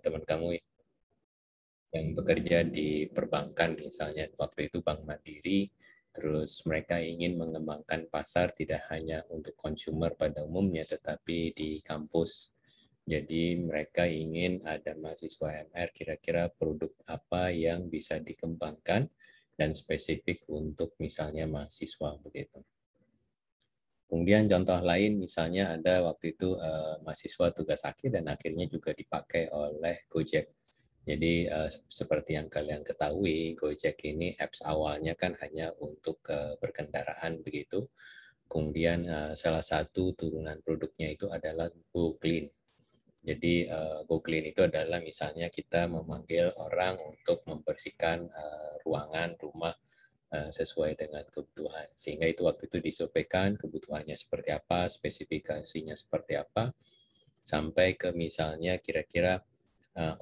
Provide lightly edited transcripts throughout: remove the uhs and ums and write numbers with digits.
teman kamu yang bekerja di perbankan misalnya, waktu itu Bank Mandiri, terus mereka ingin mengembangkan pasar tidak hanya untuk consumer pada umumnya, tetapi di kampus. Jadi mereka ingin ada mahasiswa MR, kira-kira produk apa yang bisa dikembangkan dan spesifik untuk misalnya mahasiswa begitu. Kemudian contoh lain misalnya ada waktu itu mahasiswa tugas akhir dan akhirnya juga dipakai oleh Gojek. Jadi seperti yang kalian ketahui, Gojek ini apps awalnya kan hanya untuk berkendaraan begitu. Kemudian salah satu turunan produknya itu adalah GoClean. Jadi GoClean itu adalah misalnya kita memanggil orang untuk membersihkan ruangan rumah sesuai dengan kebutuhan. Sehingga itu waktu itu disurveikan kebutuhannya seperti apa, spesifikasinya seperti apa, sampai ke misalnya kira-kira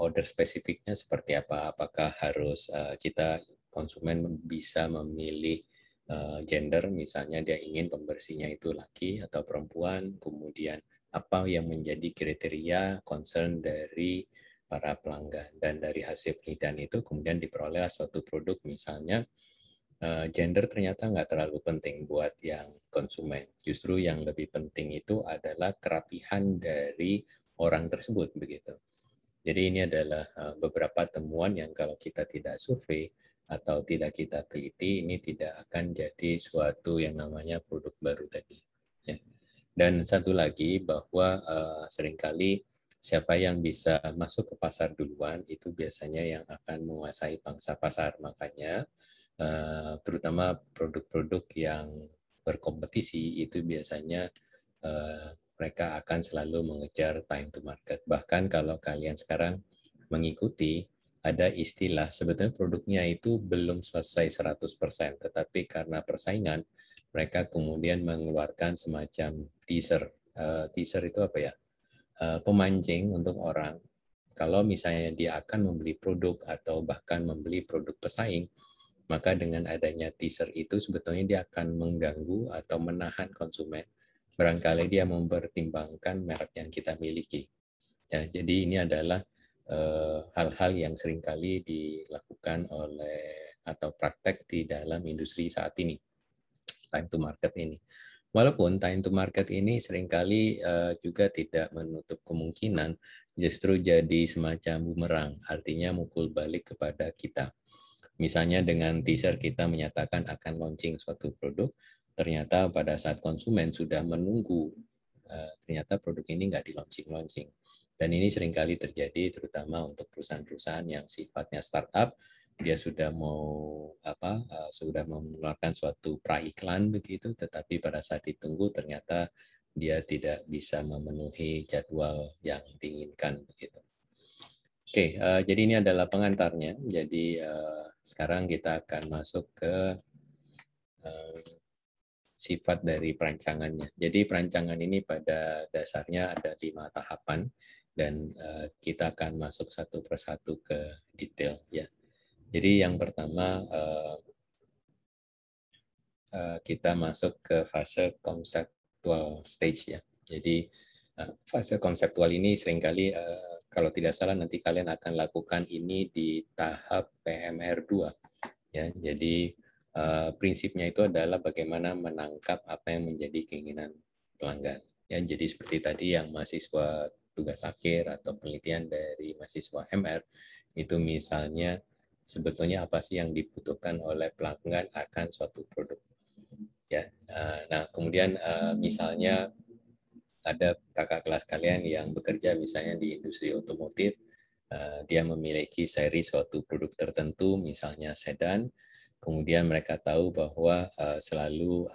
order spesifiknya seperti apa. Apakah harus kita konsumen bisa memilih gender, misalnya dia ingin pembersihnya itu laki atau perempuan, kemudian apa yang menjadi kriteria concern dari para pelanggan. Dan dari hasil penelitian itu kemudian diperoleh suatu produk misalnya gender ternyata nggak terlalu penting buat yang konsumen. Justru yang lebih penting itu adalah kerapihan dari orang tersebut begitu. Jadi ini adalah beberapa temuan yang kalau kita tidak survei atau tidak kita teliti, ini tidak akan jadi suatu yang namanya produk baru tadi. Ya. Dan satu lagi bahwa seringkali siapa yang bisa masuk ke pasar duluan itu biasanya yang akan menguasai pangsa pasar. Makanya terutama produk-produk yang berkompetisi itu biasanya mereka akan selalu mengejar time to market. Bahkan kalau kalian sekarang mengikuti, ada istilah sebetulnya produknya itu belum selesai 100%, tetapi karena persaingan, mereka kemudian mengeluarkan semacam teaser. Teaser itu apa ya? Pemancing untuk orang. Kalau misalnya dia akan membeli produk atau bahkan membeli produk pesaing, maka dengan adanya teaser itu sebetulnya dia akan mengganggu atau menahan konsumen. Barangkali dia mempertimbangkan merek yang kita miliki. Ya, jadi ini adalah hal-hal yang seringkali dilakukan oleh atau praktek di dalam industri saat ini, time to market ini. Walaupun time to market ini seringkali juga tidak menutup kemungkinan justru jadi semacam bumerang, artinya mukul balik kepada kita. Misalnya dengan teaser kita menyatakan akan launching suatu produk, ternyata pada saat konsumen sudah menunggu, ternyata produk ini nggak di-launching. Dan ini seringkali terjadi terutama untuk perusahaan-perusahaan yang sifatnya startup, dia sudah sudah mengeluarkan suatu pra-iklan begitu, tetapi pada saat ditunggu ternyata dia tidak bisa memenuhi jadwal yang diinginkan begitu. Oke, jadi ini adalah pengantarnya. Jadi sekarang kita akan masuk ke sifat dari perancangannya. Jadi perancangan ini pada dasarnya ada 5 tahapan dan kita akan masuk satu persatu ke detail ya. Jadi yang pertama kita masuk ke fase conceptual stage ya. Jadi fase konseptual ini seringkali kalau tidak salah nanti kalian akan lakukan ini di tahap PMR 2 ya. Jadi prinsipnya itu adalah bagaimana menangkap apa yang menjadi keinginan pelanggan. Ya, jadi seperti tadi yang mahasiswa tugas akhir atau penelitian dari mahasiswa MR itu misalnya sebetulnya apa sih yang dibutuhkan oleh pelanggan akan suatu produk. Ya, nah kemudian misalnya ada kakak kelas kalian yang bekerja misalnya di industri otomotif, dia memiliki seri suatu produk tertentu, misalnya sedan, kemudian mereka tahu bahwa selalu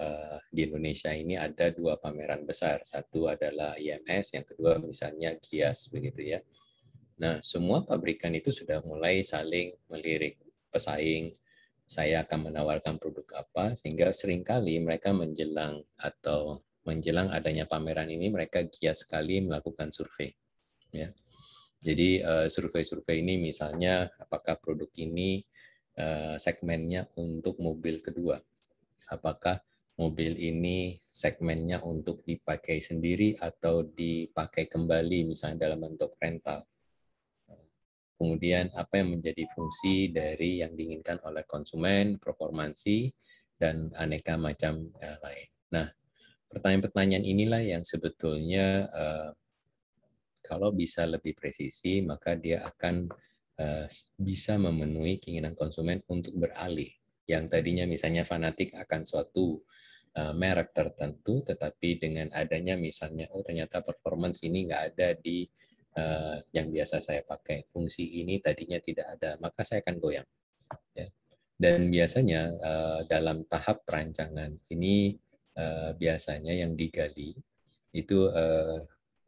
di Indonesia ini ada 2 pameran besar, satu adalah IMS, yang kedua misalnya Gias, begitu ya. Nah, semua pabrikan itu sudah mulai saling melirik, pesaing, saya akan menawarkan produk apa, sehingga seringkali mereka menjelang adanya pameran ini mereka giat sekali melakukan survei. Ya. Jadi survei-survei ini misalnya apakah produk ini segmennya untuk mobil kedua, apakah mobil ini segmennya untuk dipakai sendiri atau dipakai kembali misalnya dalam bentuk rental. kemudian apa yang menjadi fungsi dari yang diinginkan oleh konsumen, performansi, dan aneka macam lain. Nah, pertanyaan-pertanyaan inilah yang sebetulnya kalau bisa lebih presisi, maka dia akan bisa memenuhi keinginan konsumen untuk beralih. Yang tadinya misalnya fanatik akan suatu merek tertentu, tetapi dengan adanya misalnya, oh ternyata performance ini nggak ada di yang biasa saya pakai, fungsi ini tadinya tidak ada, maka saya akan goyang. Ya. Dan biasanya dalam tahap perancangan ini biasanya yang digali itu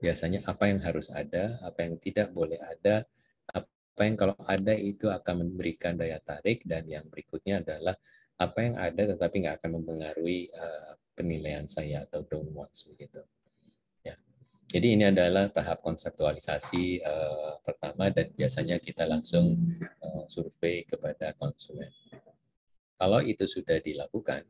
biasanya apa yang harus ada, apa yang tidak boleh ada, apa yang kalau ada itu akan memberikan daya tarik, dan yang berikutnya adalah apa yang ada tetapi nggak akan mempengaruhi penilaian saya atau downwards begitu. Ya. Jadi ini adalah tahap konseptualisasi pertama, dan biasanya kita langsung survei kepada konsumen. Kalau itu sudah dilakukan,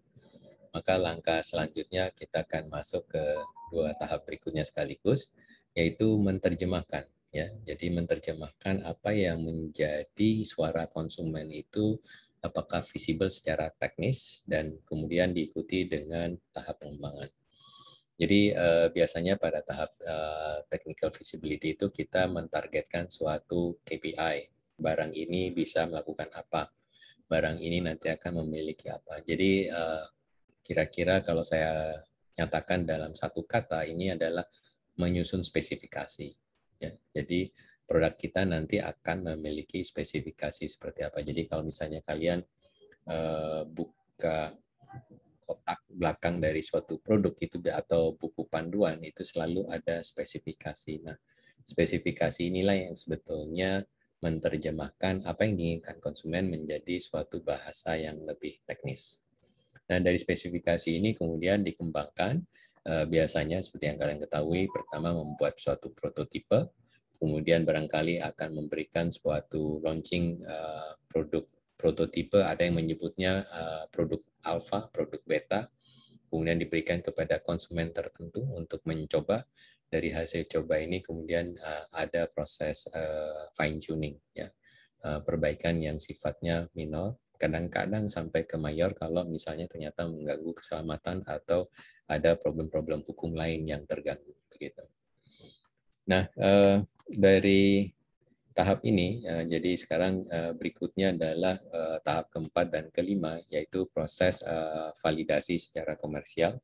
maka langkah selanjutnya kita akan masuk ke dua tahap berikutnya sekaligus, yaitu menerjemahkan. Ya, jadi menerjemahkan apa yang menjadi suara konsumen itu apakah visible secara teknis, dan kemudian diikuti dengan tahap pengembangan. Jadi biasanya pada tahap technical visibility itu kita mentargetkan suatu KPI. Barang ini bisa melakukan apa, barang ini nanti akan memiliki apa. Jadi kira-kira kalau saya nyatakan dalam satu kata, ini adalah menyusun spesifikasi. Ya, jadi produk kita nanti akan memiliki spesifikasi seperti apa. Jadi kalau misalnya kalian buka kotak belakang dari suatu produk itu atau buku panduan, itu selalu ada spesifikasi. Nah, spesifikasi inilah yang sebetulnya menerjemahkan apa yang diinginkan konsumen menjadi suatu bahasa yang lebih teknis. Nah, dari spesifikasi ini kemudian dikembangkan, biasanya seperti yang kalian ketahui, pertama membuat suatu prototipe, kemudian barangkali akan memberikan suatu launching produk prototipe, ada yang menyebutnya produk alpha, produk beta, kemudian diberikan kepada konsumen tertentu untuk mencoba. Dari hasil coba ini kemudian ada proses fine tuning, ya, perbaikan yang sifatnya minor, kadang-kadang sampai ke mayor kalau misalnya ternyata mengganggu keselamatan atau ada problem-problem hukum lain yang terganggu begitu. Nah, dari tahap ini, jadi sekarang berikutnya adalah tahap keempat dan kelima, yaitu proses validasi secara komersial,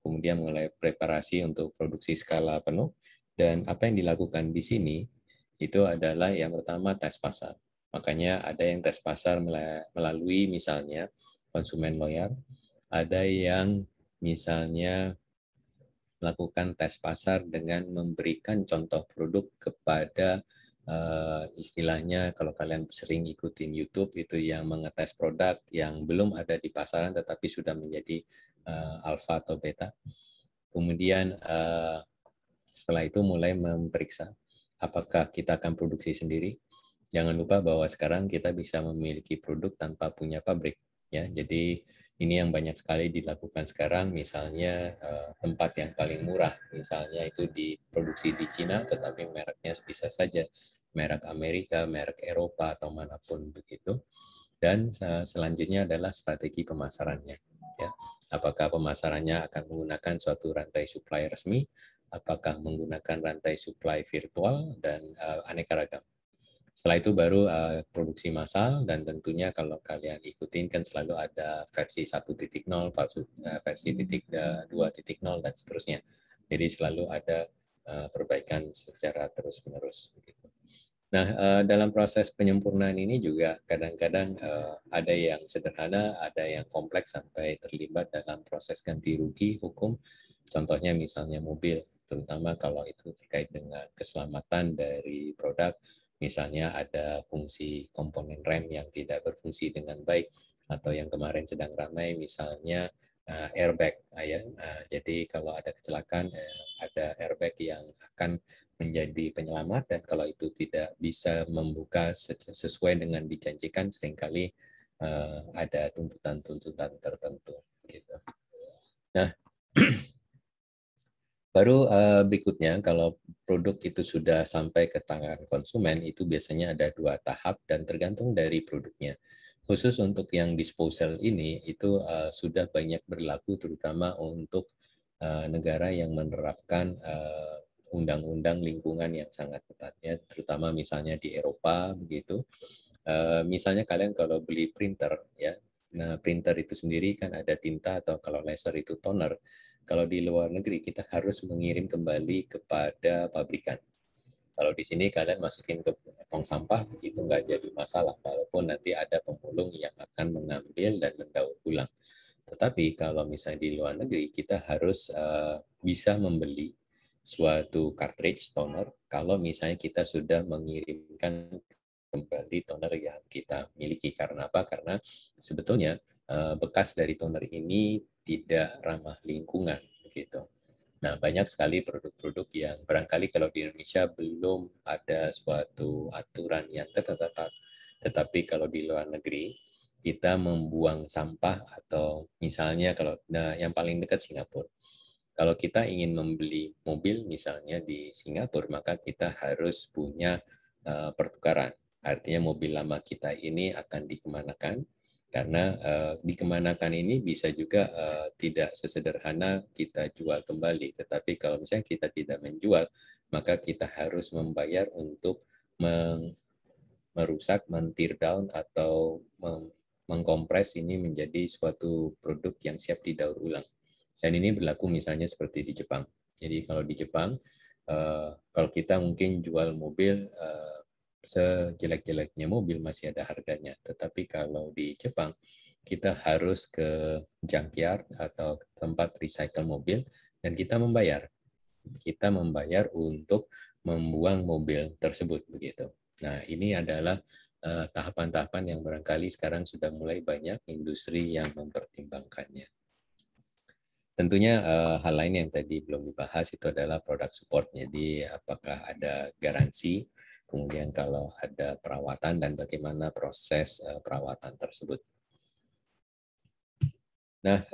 kemudian mulai preparasi untuk produksi skala penuh, dan apa yang dilakukan di sini itu adalah yang pertama tes pasar. Makanya ada yang tes pasar melalui misalnya konsumen loyal, ada yang misalnya melakukan tes pasar dengan memberikan contoh produk kepada istilahnya, kalau kalian sering ikutin YouTube itu yang mengetes produk yang belum ada di pasaran tetapi sudah menjadi alpha atau beta. Kemudian setelah itu mulai memeriksa apakah kita akan produksi sendiri. Jangan lupa bahwa sekarang kita bisa memiliki produk tanpa punya pabrik, ya. Jadi ini yang banyak sekali dilakukan sekarang, misalnya tempat yang paling murah, misalnya itu diproduksi di Cina, tetapi mereknya bisa saja merek Amerika, merek Eropa, atau manapun begitu. Dan selanjutnya adalah strategi pemasarannya. Ya. Apakah pemasarannya akan menggunakan suatu rantai supply resmi, apakah menggunakan rantai supply virtual, dan aneka ragam. Setelah itu baru produksi massal, dan tentunya kalau kalian ikutin kan selalu ada versi 1.0, versi 2.0, dan seterusnya. Jadi selalu ada perbaikan secara terus-menerus. Nah, dalam proses penyempurnaan ini juga kadang-kadang ada yang sederhana, ada yang kompleks sampai terlibat dalam proses ganti rugi hukum. Contohnya misalnya mobil, terutama kalau itu terkait dengan keselamatan dari produk. Misalnya ada fungsi komponen rem yang tidak berfungsi dengan baik, atau yang kemarin sedang ramai misalnya airbag. Ya. Jadi kalau ada kecelakaan, ada airbag yang akan menjadi penyelamat, dan kalau itu tidak bisa membuka sesuai dengan dijanjikan, seringkali ada tuntutan-tuntutan tertentu. Gitu. Nah, Baru berikutnya, kalau produk itu sudah sampai ke tangan konsumen, itu biasanya ada 2 tahap dan tergantung dari produknya. Khusus untuk yang disposal ini, itu sudah banyak berlaku terutama untuk negara yang menerapkan undang-undang lingkungan yang sangat ketat, ya, terutama misalnya di Eropa begitu. Misalnya kalian kalau beli printer, ya, nah printer itu sendiri kan ada tinta atau kalau laser itu toner. Kalau di luar negeri kita harus mengirim kembali kepada pabrikan. Kalau di sini kalian masukin ke tong sampah itu nggak jadi masalah, walaupun nanti ada pemulung yang akan mengambil dan mendaur ulang. Tetapi kalau misalnya di luar negeri kita harus bisa membeli suatu cartridge toner kalau misalnya kita sudah mengirimkan kembali toner yang kita miliki. Karena apa? Karena sebetulnya bekas dari toner ini tidak ramah lingkungan begitu. Nah, banyak sekali produk-produk yang barangkali kalau di Indonesia belum ada suatu aturan yang ketat, tetapi kalau di luar negeri kita membuang sampah atau misalnya kalau yang paling dekat Singapura. Kalau kita ingin membeli mobil misalnya di Singapura, maka kita harus punya pertukaran. Artinya mobil lama kita ini akan dikemanakan, karena dikemanakan ini bisa juga tidak sesederhana kita jual kembali. Tetapi kalau misalnya kita tidak menjual, maka kita harus membayar untuk merusak, men-tear down, atau mengkompres ini menjadi suatu produk yang siap didaur ulang. Dan ini berlaku misalnya seperti di Jepang. Jadi kalau di Jepang, kalau kita mungkin jual mobil, sejelek-jeleknya mobil masih ada harganya. Tetapi kalau di Jepang, kita harus ke junkyard atau tempat recycle mobil dan kita membayar. Kita membayar untuk membuang mobil tersebut begitu. Nah, ini adalah tahapan-tahapan yang barangkali sekarang sudah mulai banyak industri yang mempertimbangkannya. Tentunya hal lain yang tadi belum dibahas itu adalah produk support. Jadi apakah ada garansi, kemudian kalau ada perawatan dan bagaimana proses perawatan tersebut. Nah,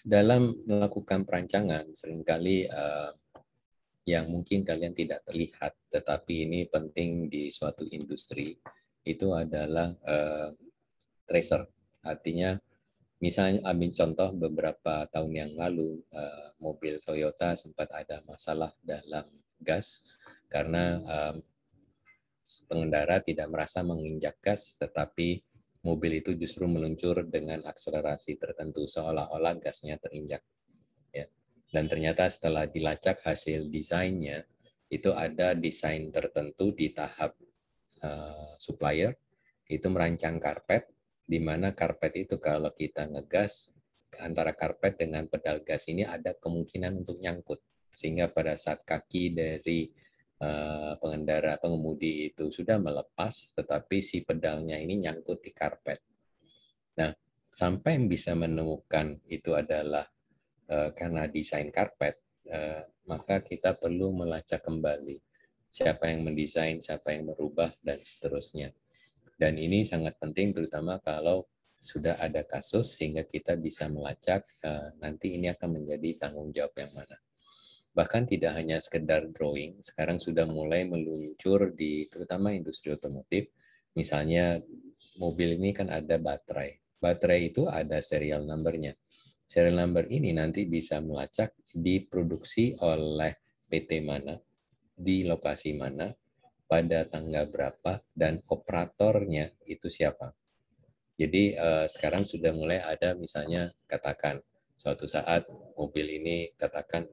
dalam melakukan perancangan seringkali yang mungkin kalian tidak terlihat, tetapi ini penting di suatu industri, itu adalah tracer. Artinya misalnya ambil contoh beberapa tahun yang lalu mobil Toyota sempat ada masalah dalam gas karena pengendara tidak merasa menginjak gas, tetapi mobil itu justru meluncur dengan akselerasi tertentu seolah-olah gasnya terinjak. Ya. Dan ternyata setelah dilacak hasil desainnya itu ada desain tertentu di tahap supplier itu merancang karpet, di mana karpet itu kalau kita ngegas antara karpet dengan pedal gas ini ada kemungkinan untuk nyangkut, sehingga pada saat kaki dari pengendara pengemudi itu sudah melepas, tetapi si pedalnya ini nyangkut di karpet. Nah, sampai bisa menemukan itu adalah karena desain karpet, maka kita perlu melacak kembali siapa yang mendesain, siapa yang merubah, dan seterusnya. Dan ini sangat penting terutama kalau sudah ada kasus sehingga kita bisa melacak nanti ini akan menjadi tanggung jawab yang mana. Bahkan tidak hanya sekedar drawing, sekarang sudah mulai meluncur di terutama industri otomotif. Misalnya mobil ini kan ada baterai. Baterai itu ada serial number-nya. Serial number ini nanti bisa melacak diproduksi oleh PT mana, di lokasi mana, pada tanggal berapa, dan operatornya itu siapa. Jadi sekarang sudah mulai ada misalnya katakan suatu saat mobil ini katakan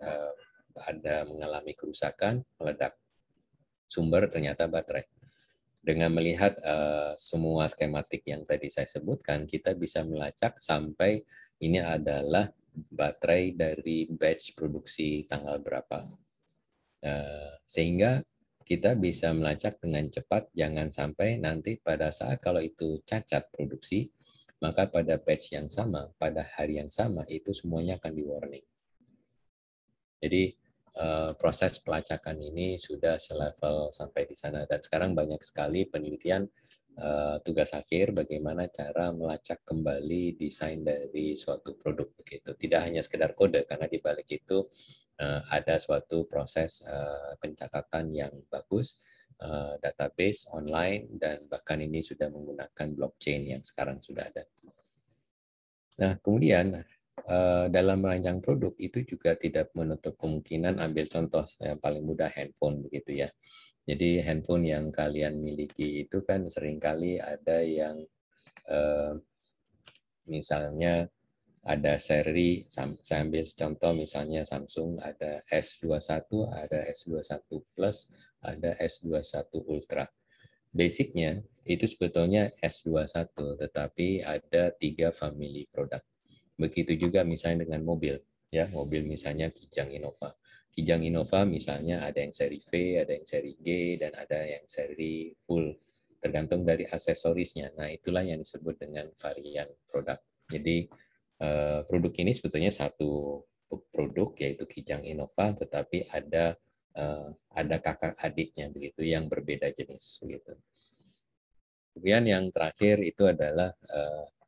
ada mengalami kerusakan, meledak. Sumber ternyata baterai. Dengan melihat semua skematik yang tadi saya sebutkan, kita bisa melacak sampai ini adalah baterai dari batch produksi tanggal berapa. Sehingga kita bisa melacak dengan cepat, jangan sampai nanti pada saat kalau itu cacat produksi, maka pada batch yang sama, pada hari yang sama, itu semuanya akan di-warning. Jadi proses pelacakan ini sudah selevel sampai di sana. Dan sekarang banyak sekali penelitian tugas akhir bagaimana cara melacak kembali desain dari suatu produk begitu. Tidak hanya sekedar kode, karena di balik itu ada suatu proses pencatatan yang bagus, database online, dan bahkan ini sudah menggunakan blockchain yang sekarang sudah ada. Nah, kemudian dalam merancang produk itu juga tidak menutup kemungkinan, ambil contoh yang paling mudah, handphone begitu ya. Jadi handphone yang kalian miliki itu kan seringkali ada yang misalnya ada seri, saya ambil contoh misalnya Samsung ada S21, ada S21 Plus, ada S21 Ultra. Basicnya itu sebetulnya S21, tetapi ada 3 family produk. Begitu juga misalnya dengan mobil, ya mobil misalnya Kijang Innova. Kijang Innova misalnya ada yang seri V, ada yang seri G, dan ada yang seri full, tergantung dari aksesorisnya. Nah itulah yang disebut dengan varian produk. Jadi produk ini sebetulnya satu produk yaitu Kijang Innova, tetapi ada kakak adiknya begitu yang berbeda jenis begitu. Kemudian yang terakhir itu adalah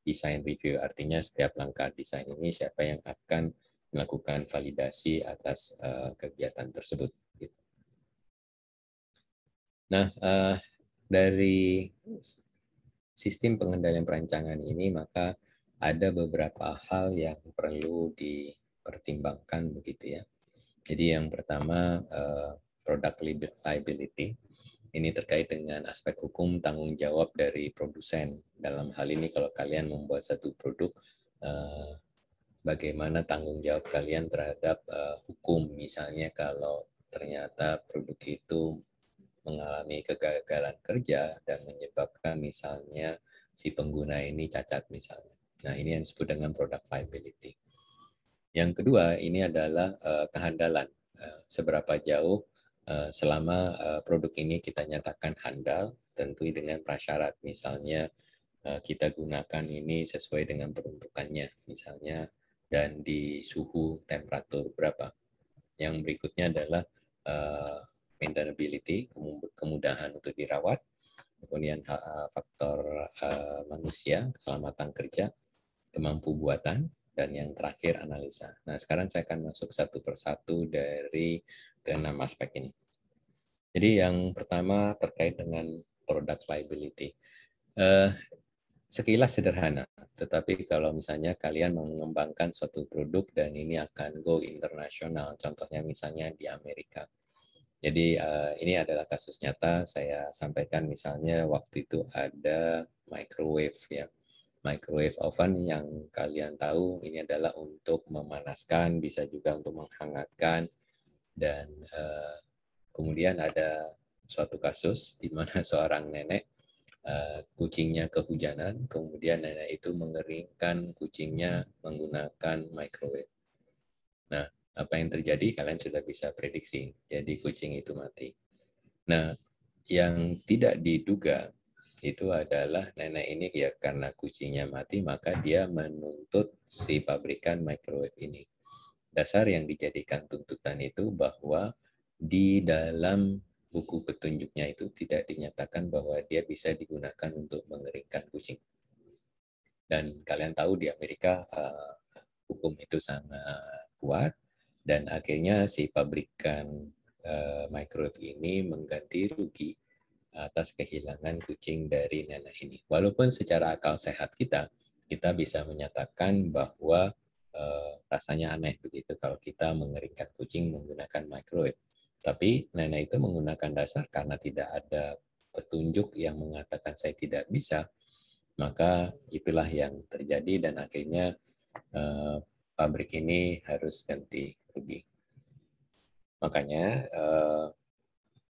design review, artinya setiap langkah desain ini siapa yang akan melakukan validasi atas kegiatan tersebut. Gitu. Nah, dari sistem pengendalian perancangan ini maka ada beberapa hal yang perlu dipertimbangkan begitu ya. Jadi yang pertama product liability. Ini terkait dengan aspek hukum tanggung jawab dari produsen. Dalam hal ini kalau kalian membuat satu produk, bagaimana tanggung jawab kalian terhadap hukum. Misalnya kalau ternyata produk itu mengalami kegagalan kerja dan menyebabkan misalnya si pengguna ini cacat misalnya. Nah ini yang disebut dengan product liability. Yang kedua ini adalah kehandalan. Seberapa jauh selama produk ini kita nyatakan handal, tentu dengan prasyarat. Misalnya kita gunakan ini sesuai dengan peruntukannya, misalnya, dan di suhu temperatur berapa. Yang berikutnya adalah maintainability, kemudahan untuk dirawat, kemudian faktor manusia, keselamatan kerja, kemampu buatan, dan yang terakhir analisa. Nah, sekarang saya akan masuk satu persatu dari keenam aspek ini. Jadi yang pertama terkait dengan product liability. Sekilas sederhana, tetapi kalau misalnya kalian mengembangkan suatu produk dan ini akan go internasional, contohnya misalnya di Amerika. Jadi ini adalah kasus nyata, saya sampaikan misalnya waktu itu ada microwave ya. Microwave oven yang kalian tahu ini adalah untuk memanaskan, bisa juga untuk menghangatkan, dan kemudian ada suatu kasus di mana seorang nenek kucingnya kehujanan, kemudian nenek itu mengeringkan kucingnya menggunakan microwave. Nah, apa yang terjadi kalian sudah bisa prediksi. Jadi kucing itu mati. Nah, yang tidak diduga itu adalah nenek ini ya karena kucingnya mati maka dia menuntut si pabrikan microwave ini. Dasar yang dijadikan tuntutan itu bahwa di dalam buku petunjuknya itu tidak dinyatakan bahwa dia bisa digunakan untuk mengeringkan kucing. Dan kalian tahu di Amerika hukum itu sangat kuat dan akhirnya si pabrikan microwave ini mengganti rugi atas kehilangan kucing dari nenek ini. Walaupun secara akal sehat kita bisa menyatakan bahwa rasanya aneh begitu kalau kita mengeringkan kucing menggunakan microwave. Tapi nenek itu menggunakan dasar karena tidak ada petunjuk yang mengatakan saya tidak bisa, maka itulah yang terjadi dan akhirnya pabrik ini harus ganti rugi. Makanya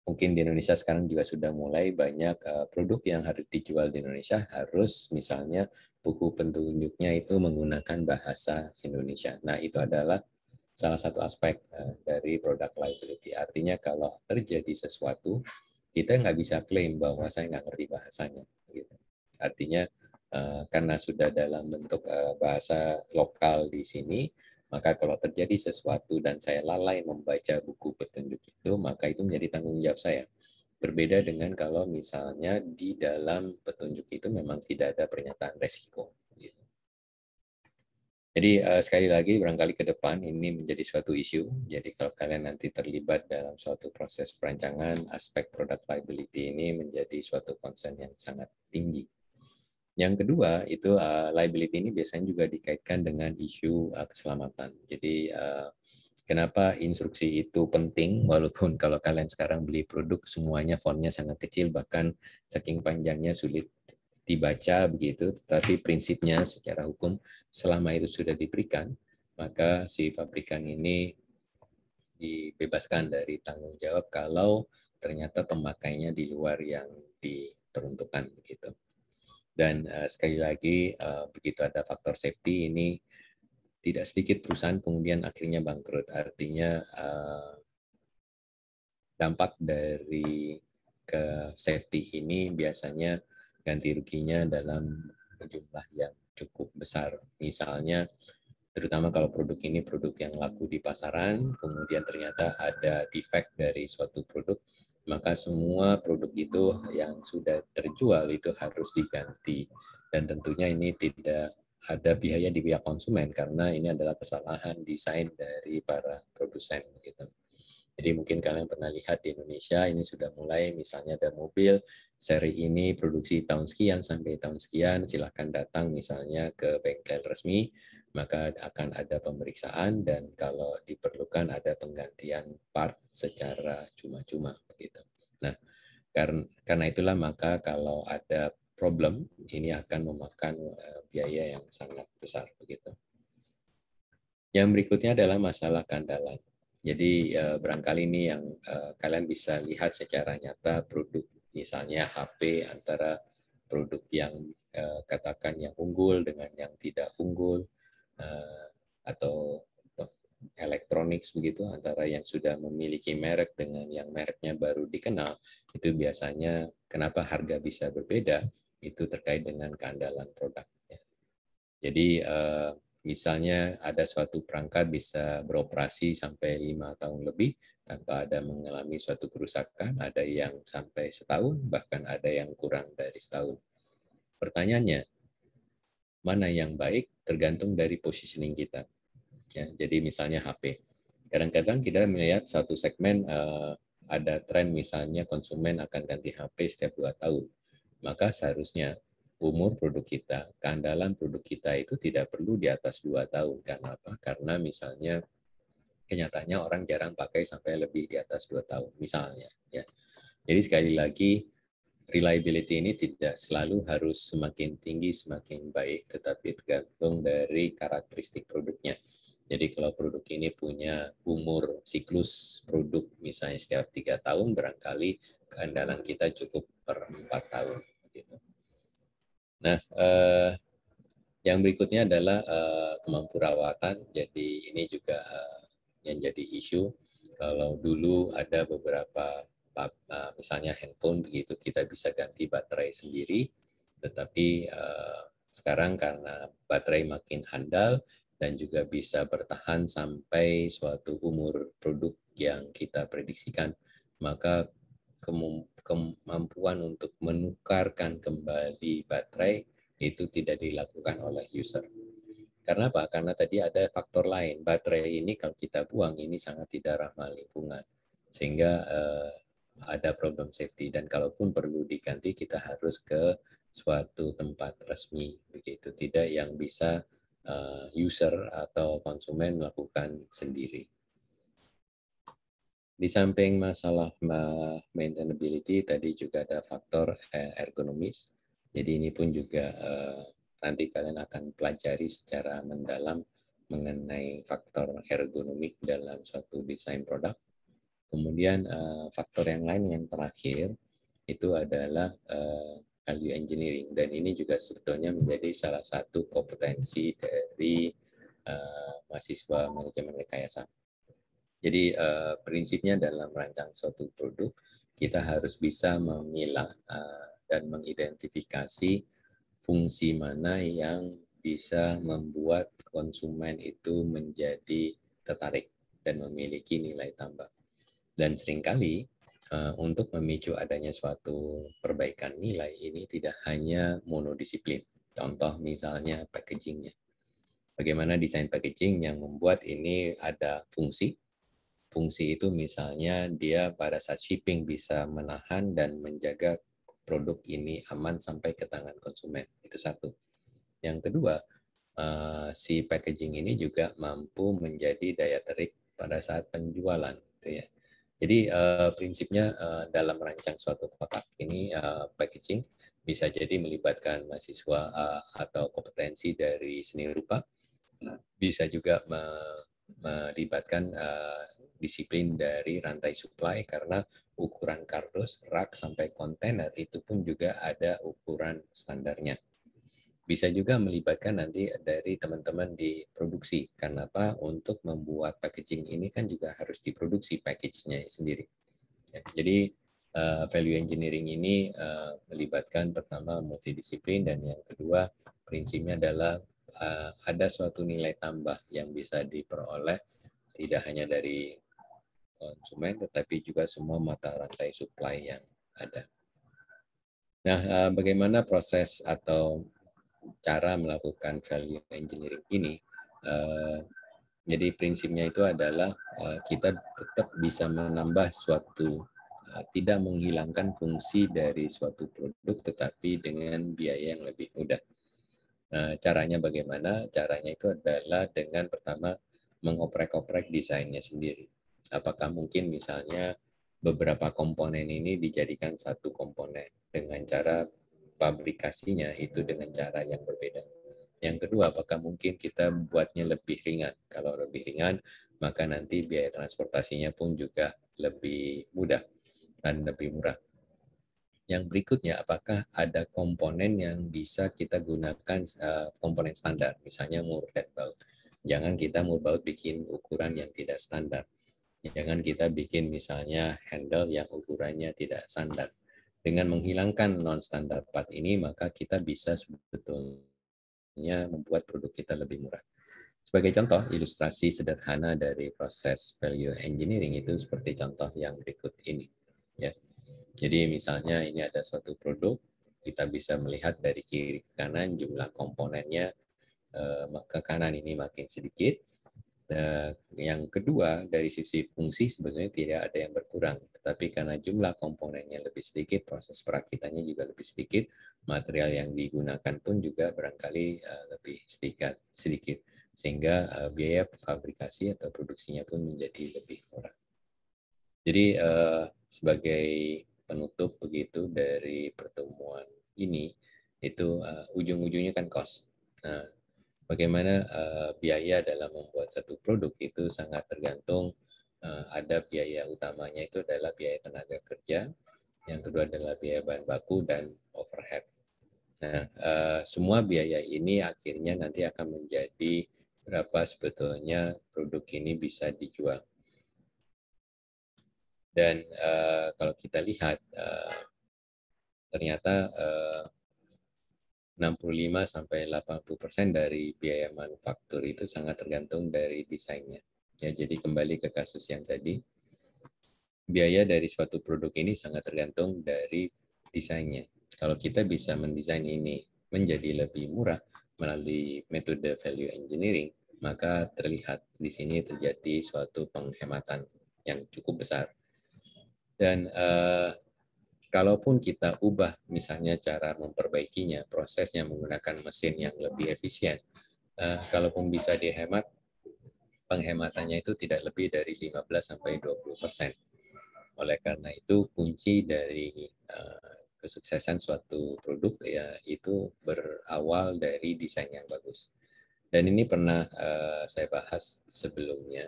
mungkin di Indonesia sekarang juga sudah mulai banyak produk yang harus dijual di Indonesia harus misalnya buku petunjuknya itu menggunakan bahasa Indonesia. Nah itu adalah salah satu aspek dari product liability. Artinya kalau terjadi sesuatu, kita nggak bisa klaim bahwa saya nggak ngerti bahasanya. Gitu. Artinya karena sudah dalam bentuk bahasa lokal di sini, maka kalau terjadi sesuatu dan saya lalai membaca buku petunjuk itu, maka itu menjadi tanggung jawab saya. Berbeda dengan kalau misalnya di dalam petunjuk itu memang tidak ada pernyataan resiko. Gitu. Jadi sekali lagi barangkali ke depan ini menjadi suatu isu. Jadi kalau kalian nanti terlibat dalam suatu proses perancangan, aspek product liability ini menjadi suatu concern yang sangat tinggi. Yang kedua itu liability ini biasanya juga dikaitkan dengan isu keselamatan. Jadi kenapa instruksi itu penting, walaupun kalau kalian sekarang beli produk semuanya fontnya sangat kecil, bahkan saking panjangnya sulit dibaca begitu, tapi prinsipnya secara hukum selama itu sudah diberikan, maka si pabrikan ini dibebaskan dari tanggung jawab kalau ternyata pemakainya di luar yang diperuntukkan begitu. Dan sekali lagi begitu ada faktor safety ini tidak sedikit perusahaan kemudian akhirnya bangkrut. Artinya dampak dari ke safety ini biasanya ganti ruginya dalam jumlah yang cukup besar. Misalnya, terutama kalau produk ini produk yang laku di pasaran, kemudian ternyata ada defect dari suatu produk, maka semua produk itu yang sudah terjual itu harus diganti. Dan tentunya ini tidak ada biaya di pihak konsumen karena ini adalah kesalahan desain dari para produsen gitu. Jadi mungkin kalian pernah lihat di Indonesia ini sudah mulai misalnya ada mobil seri ini produksi tahun sekian sampai tahun sekian, silakan datang misalnya ke bengkel resmi, maka akan ada pemeriksaan dan kalau diperlukan ada penggantian part secara cuma-cuma begitu. Nah, karena itulah maka kalau ada problem ini akan memakan biaya yang sangat besar begitu. Yang berikutnya adalah masalah kandalan. Jadi barangkali ini yang kalian bisa lihat secara nyata produk misalnya HP antara produk yang katakan yang unggul dengan yang tidak unggul atau elektronik begitu antara yang sudah memiliki merek dengan yang mereknya baru dikenal itu biasanya kenapa harga bisa berbeda itu terkait dengan keandalan produk. Jadi misalnya ada suatu perangkat bisa beroperasi sampai 5 tahun lebih tanpa ada mengalami suatu kerusakan, ada yang sampai setahun, bahkan ada yang kurang dari setahun. Pertanyaannya, mana yang baik tergantung dari positioning kita. Ya, jadi misalnya HP. Kadang-kadang kita melihat satu segmen ada tren misalnya konsumen akan ganti HP setiap 2 tahun. Maka seharusnya umur produk kita, keandalan produk kita itu tidak perlu di atas 2 tahun. Karena apa? Karena misalnya kenyataannya orang jarang pakai sampai lebih di atas 2 tahun misalnya. Ya. Jadi sekali lagi reliability ini tidak selalu harus semakin tinggi, semakin baik, tetapi tergantung dari karakteristik produknya. Jadi kalau produk ini punya umur siklus produk misalnya setiap 3 tahun, barangkali keandalan kita cukup per 4 tahun. Nah, yang berikutnya adalah kemampuan rawatan. Jadi ini juga yang jadi isu. Kalau dulu ada beberapa misalnya handphone begitu kita bisa ganti baterai sendiri, tetapi sekarang karena baterai makin handal dan juga bisa bertahan sampai suatu umur produk yang kita prediksikan, maka kemampuan untuk menukarkan kembali baterai itu tidak dilakukan oleh user. Karena apa? Karena tadi ada faktor lain. Baterai ini kalau kita buang ini sangat tidak ramah lingkungan. Sehingga ada problem safety dan kalaupun perlu diganti kita harus ke suatu tempat resmi begitu. Tidak yang bisa user atau konsumen melakukan sendiri. Di samping masalah maintainability, tadi juga ada faktor ergonomis. Jadi ini pun juga nanti kalian akan pelajari secara mendalam mengenai faktor ergonomik dalam suatu desain produk. Kemudian faktor yang lain yang terakhir itu adalah value engineering. Dan ini juga sebetulnya menjadi salah satu kompetensi dari mahasiswa manajemen rekayasa. Jadi prinsipnya dalam merancang suatu produk, kita harus bisa memilah dan mengidentifikasi fungsi mana yang bisa membuat konsumen itu menjadi tertarik dan memiliki nilai tambah. Dan seringkali untuk memicu adanya suatu perbaikan nilai ini tidak hanya monodisiplin. Contoh misalnya packagingnya. Bagaimana desain packaging yang membuat ini ada fungsi. Fungsi itu misalnya dia pada saat shipping bisa menahan dan menjaga produk ini aman sampai ke tangan konsumen. Itu satu. Yang kedua, si packaging ini juga mampu menjadi daya tarik pada saat penjualan. Gitu ya. Jadi prinsipnya dalam merancang suatu kotak ini packaging bisa jadi melibatkan mahasiswa atau kompetensi dari seni rupa, bisa juga melibatkan disiplin dari rantai supply karena ukuran kardus, rak sampai kontainer itu pun juga ada ukuran standarnya. Bisa juga melibatkan nanti dari teman-teman di produksi. Kenapa? Untuk membuat packaging ini kan juga harus diproduksi package-nya sendiri. Ya, jadi value engineering ini melibatkan pertama multidisiplin dan yang kedua prinsipnya adalah ada suatu nilai tambah yang bisa diperoleh tidak hanya dari konsumen tetapi juga semua mata rantai supply yang ada. Nah, bagaimana proses atau cara melakukan value engineering ini? Jadi prinsipnya itu adalah kita tetap bisa menambah suatu, tidak menghilangkan fungsi dari suatu produk, tetapi dengan biaya yang lebih mudah. Caranya bagaimana? Caranya itu adalah dengan pertama mengoprek-oprek desainnya sendiri. Apakah mungkin misalnya beberapa komponen ini dijadikan satu komponen dengan cara pabrikasinya itu dengan cara yang berbeda. Yang kedua, apakah mungkin kita buatnya lebih ringan? Kalau lebih ringan, maka nanti biaya transportasinya pun juga lebih mudah dan lebih murah. Yang berikutnya, apakah ada komponen yang bisa kita gunakan komponen standar, misalnya mur dan baut. Jangan kita mur baut bikin ukuran yang tidak standar. Jangan kita bikin misalnya handle yang ukurannya tidak standar. Dengan menghilangkan non-standar part ini, maka kita bisa sebetulnya membuat produk kita lebih murah. Sebagai contoh, ilustrasi sederhana dari proses value engineering itu seperti contoh yang berikut ini. Ya. Jadi misalnya ini ada suatu produk, kita bisa melihat dari kiri ke kanan jumlah komponennya, ke kanan ini makin sedikit. Yang kedua, dari sisi fungsi sebetulnya tidak ada yang berkurang, tetapi karena jumlah komponennya lebih sedikit, proses perakitannya juga lebih sedikit, material yang digunakan pun juga barangkali lebih sedikit, sehingga biaya fabrikasi atau produksinya pun menjadi lebih murah. Jadi sebagai penutup begitu dari pertemuan ini, itu ujung-ujungnya kan cost. Nah, bagaimana biaya dalam membuat satu produk itu sangat tergantung, ada biaya utamanya itu adalah biaya tenaga kerja, yang kedua adalah biaya bahan baku dan overhead. Nah, semua biaya ini akhirnya nanti akan menjadi berapa sebetulnya produk ini bisa dijual. Dan kalau kita lihat, ternyata 65-80% dari biaya manufaktur itu sangat tergantung dari desainnya. Ya, jadi kembali ke kasus yang tadi, biaya dari suatu produk ini sangat tergantung dari desainnya. Kalau kita bisa mendesain ini menjadi lebih murah melalui metode value engineering, maka terlihat di sini terjadi suatu penghematan yang cukup besar. Dan kalaupun kita ubah misalnya cara memperbaikinya, prosesnya menggunakan mesin yang lebih efisien, kalaupun bisa dihemat, penghematannya itu tidak lebih dari 15-20%. Oleh karena itu, kunci dari kesuksesan suatu produk ya itu berawal dari desain yang bagus. Dan ini pernah saya bahas sebelumnya.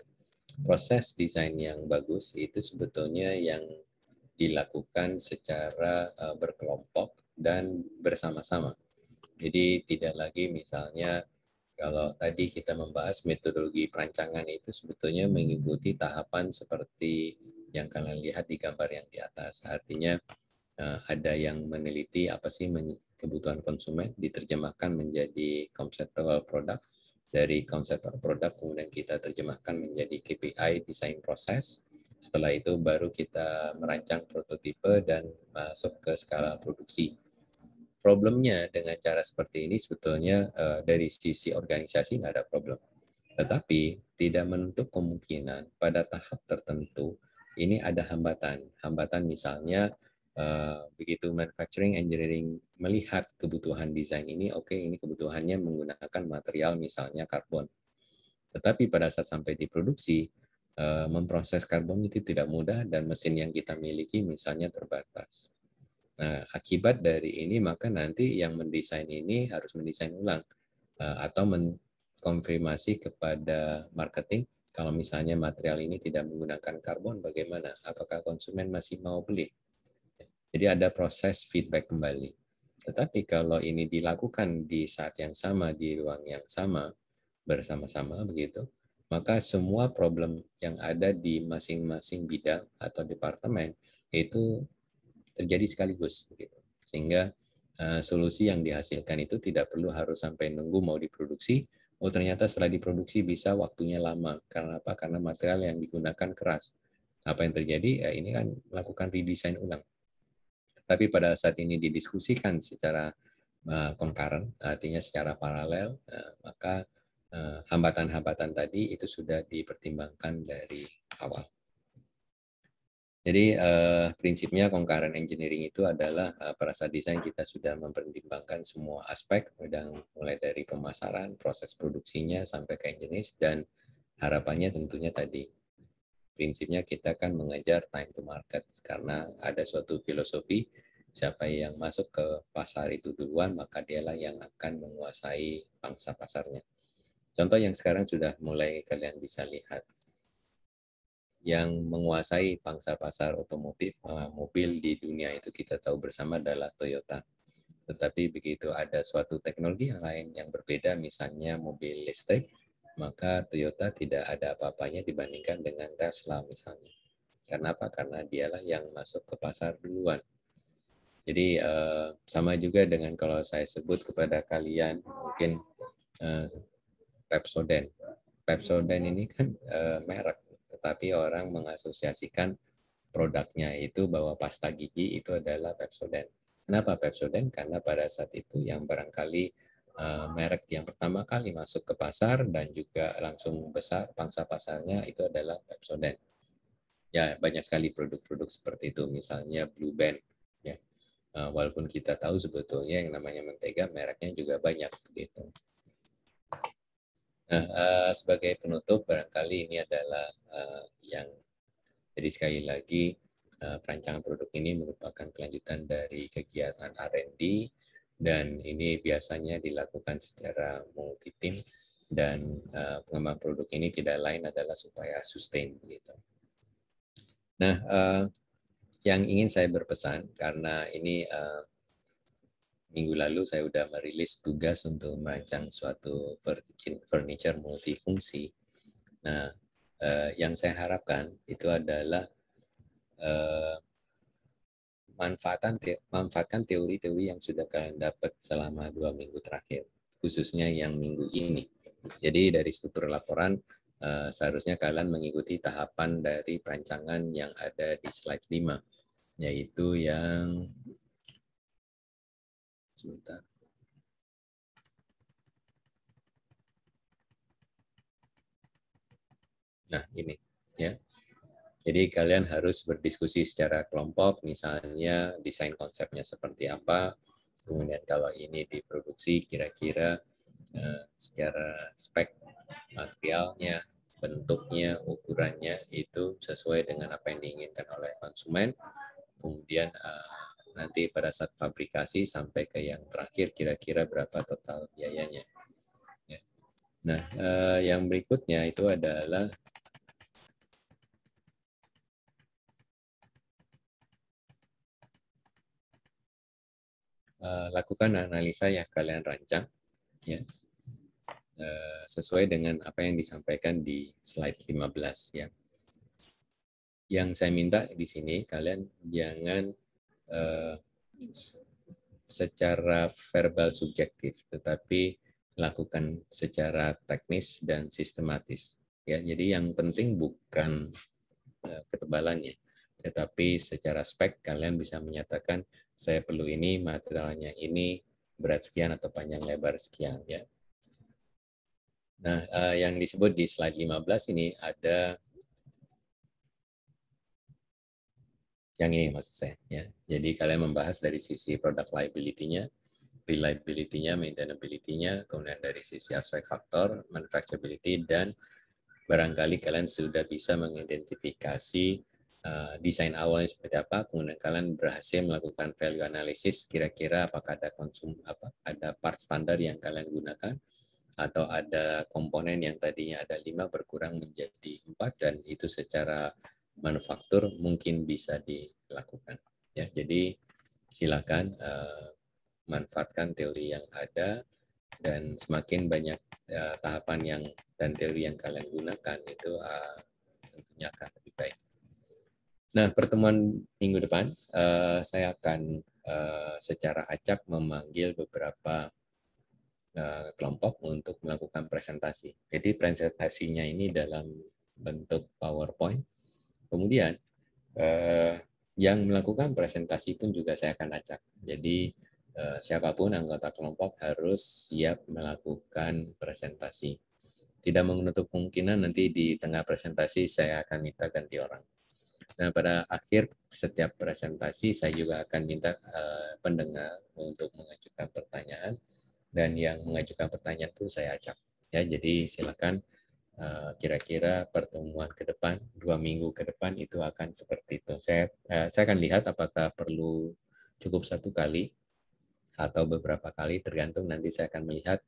Proses desain yang bagus itu sebetulnya yang dilakukan secara berkelompok dan bersama-sama. Jadi tidak lagi misalnya kalau tadi kita membahas metodologi perancangan itu sebetulnya mengikuti tahapan seperti yang kalian lihat di gambar yang di atas. Artinya ada yang meneliti apa sih kebutuhan konsumen, diterjemahkan menjadi conceptual product. Dari conceptual product kemudian kita terjemahkan menjadi KPI, design proses. Setelah itu baru kita merancang prototipe dan masuk ke skala produksi. problemnya dengan cara seperti ini sebetulnya dari sisi organisasi nggak ada problem. Tetapi tidak menutup kemungkinan pada tahap tertentu ini ada hambatan. Hambatan misalnya begitu manufacturing engineering melihat kebutuhan desain ini, oke, ini kebutuhannya menggunakan material misalnya karbon. Tetapi pada saat sampai di produksi, memproses karbon itu tidak mudah dan mesin yang kita miliki misalnya terbatas. Nah, akibat dari ini maka nanti yang mendesain ini harus mendesain ulang atau mengkonfirmasi kepada marketing kalau misalnya material ini tidak menggunakan karbon bagaimana? Apakah konsumen masih mau beli? Jadi ada proses feedback kembali. Tetapi kalau ini dilakukan di saat yang sama, di ruang yang sama, bersama-sama begitu, maka semua problem yang ada di masing-masing bidang atau departemen itu terjadi sekaligus begitu. Sehingga solusi yang dihasilkan itu tidak perlu harus sampai nunggu mau diproduksi. Oh ternyata setelah diproduksi bisa waktunya lama. Karena apa? Karena material yang digunakan keras. Apa yang terjadi? Ya, ini kan melakukan redesign ulang. Tapi pada saat ini didiskusikan secara concurrent, artinya secara paralel, maka hambatan-hambatan tadi itu sudah dipertimbangkan dari awal. Jadi prinsipnya concurrent engineering itu adalah pada saat desain kita sudah mempertimbangkan semua aspek, mulai dari pemasaran, proses produksinya sampai ke jenis, dan harapannya tentunya tadi prinsipnya kita kan mengejar time to market karena ada suatu filosofi siapa yang masuk ke pasar itu duluan maka dialah yang akan menguasai pangsa pasarnya. Contoh yang sekarang sudah mulai kalian bisa lihat, yang menguasai pangsa pasar otomotif mobil di dunia itu kita tahu bersama adalah Toyota. Tetapi begitu ada suatu teknologi yang lain yang berbeda, misalnya mobil listrik, maka Toyota tidak ada apa-apanya dibandingkan dengan Tesla misalnya. Karena apa? Karena dialah yang masuk ke pasar duluan. Jadi sama juga dengan kalau saya sebut kepada kalian mungkin Pepsodent. Pepsodent ini kan merek, tetapi orang mengasosiasikan produknya itu bahwa pasta gigi itu adalah Pepsodent. Kenapa Pepsodent? Karena pada saat itu yang barangkali merek yang pertama kali masuk ke pasar dan juga langsung besar pangsa pasarnya itu adalah Pepsodent. Ya, banyak sekali produk-produk seperti itu, misalnya Blue Band. Ya. Walaupun kita tahu sebetulnya yang namanya mentega mereknya juga banyak gitu. Nah, sebagai penutup barangkali ini adalah yang jadi sekali lagi perancangan produk ini merupakan kelanjutan dari kegiatan R&D dan ini biasanya dilakukan secara multi tim dan pengembangan produk ini tidak lain adalah supaya sustain gitu. Nah, yang ingin saya berpesan karena ini minggu lalu saya sudah merilis tugas untuk merancang suatu furniture multifungsi. Nah, yang saya harapkan itu adalah manfaatkan teori-teori yang sudah kalian dapat selama 2 minggu terakhir, khususnya yang minggu ini. Jadi dari struktur laporan, seharusnya kalian mengikuti tahapan dari perancangan yang ada di slide 5, yaitu yang sebentar. Nah, ini ya. Jadi kalian harus berdiskusi secara kelompok, misalnya desain konsepnya seperti apa, kemudian kalau ini diproduksi kira-kira secara spek materialnya, bentuknya, ukurannya itu sesuai dengan apa yang diinginkan oleh konsumen. Kemudian nanti pada saat fabrikasi sampai ke yang terakhir kira-kira berapa total biayanya. Ya. Nah, yang berikutnya itu adalah lakukan analisa yang kalian rancang, ya, sesuai dengan apa yang disampaikan di slide 15. Ya. Yang saya minta di sini kalian jangan secara verbal subjektif, tetapi lakukan secara teknis dan sistematis. Ya, jadi yang penting bukan ketebalannya, Tetapi secara spek kalian bisa menyatakan saya perlu ini, materialnya ini, berat sekian atau panjang lebar sekian ya. Nah, yang disebut di slide 15 ini ada yang ini maksud saya ya. Jadi kalian membahas dari sisi product liability-nya, reliability-nya, maintainability-nya, kemudian dari sisi aspek faktor, manufacturability, dan barangkali kalian sudah bisa mengidentifikasi desain awalnya seperti apa, kemudian kalian berhasil melakukan value analysis, kira-kira apakah ada ada part standar yang kalian gunakan, atau ada komponen yang tadinya ada 5 berkurang menjadi 4, dan itu secara manufaktur mungkin bisa dilakukan. Ya, jadi silakan manfaatkan teori yang ada, dan semakin banyak tahapan yang dan teori yang kalian gunakan itu tentunya akan lebih baik. Nah, pertemuan minggu depan saya akan secara acak memanggil beberapa kelompok untuk melakukan presentasi. Jadi presentasinya ini dalam bentuk PowerPoint. Kemudian yang melakukan presentasi pun juga saya akan acak. Jadi siapapun anggota kelompok harus siap melakukan presentasi. Tidak menutup kemungkinan nanti di tengah presentasi saya akan minta ganti orang. Nah, pada akhir setiap presentasi saya juga akan minta pendengar untuk mengajukan pertanyaan, dan yang mengajukan pertanyaan itu saya acak. Ya, jadi silakan kira-kira pertemuan ke depan, 2 minggu ke depan itu akan seperti itu. Saya akan lihat apakah perlu cukup 1 kali atau beberapa kali, tergantung nanti saya akan melihat